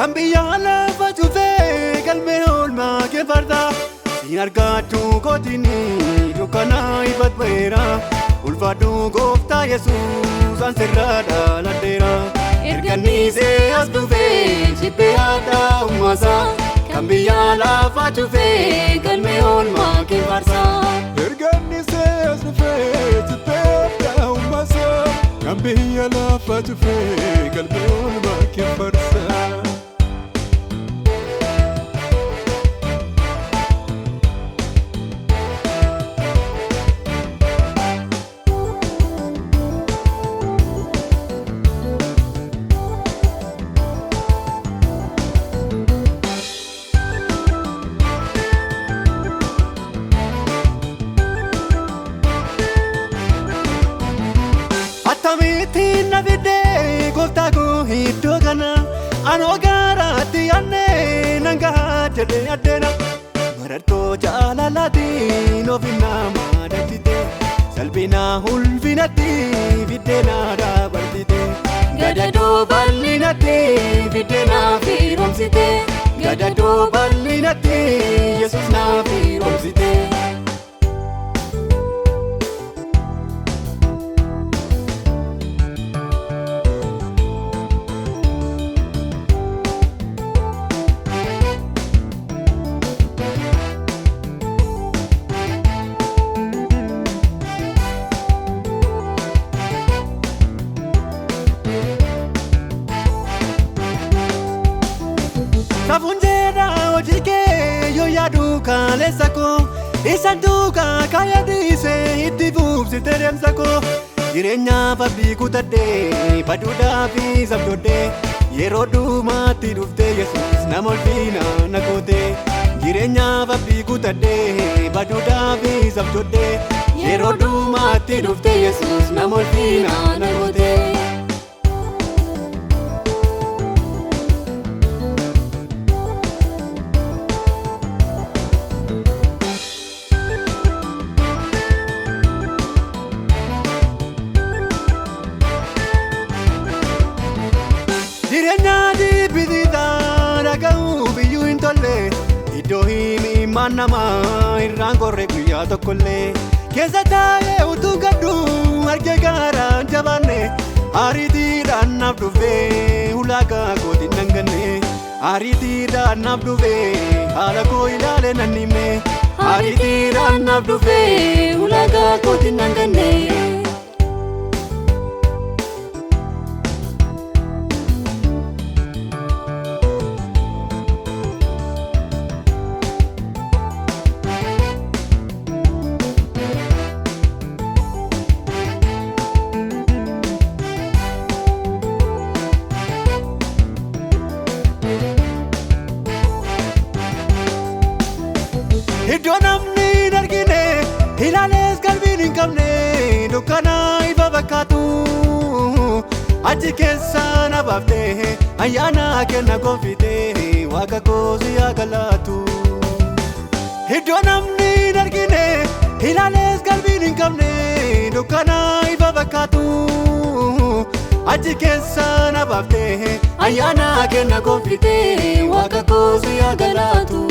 kan biyya lafa cufee galmee oolmaa kee farda si argachuu kootini dukkana ifat ba'eera ulfaadhu gooftaa Yesuus an sirraa dhaladheera ergannisee as dhufee jibbee aadaa uumaasaa kan biyya lafa cufee galmee oolmaa kee farda ergannisee as dhufee jibbee aadaa uumaasaa kan biyya lafa cufee galmee oolmaa kee farda. Attamitti na fidee gooftaa koo iddoo kana anoo garaatti yaadne nangaa jedhee addeena marartoo jaalalaatiin ofinnaa maadachite salphina ulfinatti fiddee na dabartite gadadoo bal'inatti fiddee naaf hiroomsite gadadoo bal'inatti Yesuus naaf hiroomsite. Kafunjera ojike yo yaadu kaleessa koo isaan duukaa kaayadhiise itti fuufsite deemsa koo jireenyaaf abdii kutadhee baduudhaaf sabdoodhee yeroo dhumaatti dhuftee Yesuus nama ulfina na goote jireenyaaf abdii kutadhee baduudhaaf sabdoodhee yeroo dhumaatti dhuftee Yesuus nama ulfina na goote. Jireenya dibbisiisaa dhaga'uu biyyuu hin tolle iddoo himimmaan namaa irraan korre guyyaa tokkollee keessa taa'ee utuu gaddu argee gaaraan jabaanne ariitiidhaan naaf dhufee ulaagaa kootiin nanganne ariitiidhaan naaf dhufee haala koo ilaalee nan hime ariitiidhaan naaf dhufee ulaagaa kootiin nanganne. Iddoo namni hin argine ilaalees qalbiin hin qabne dukkana ifa fakkaatu achi keessa na baaftee ayyaana kenna gonfitee waaqa koo si haa galatu. Iddoo namni hin argine ilaalees qalbiin hin qabne dukkana ifa fakkaatu achi keessa na baaftee ayyaana kenna gonfitee waaqa koo si haa galatu.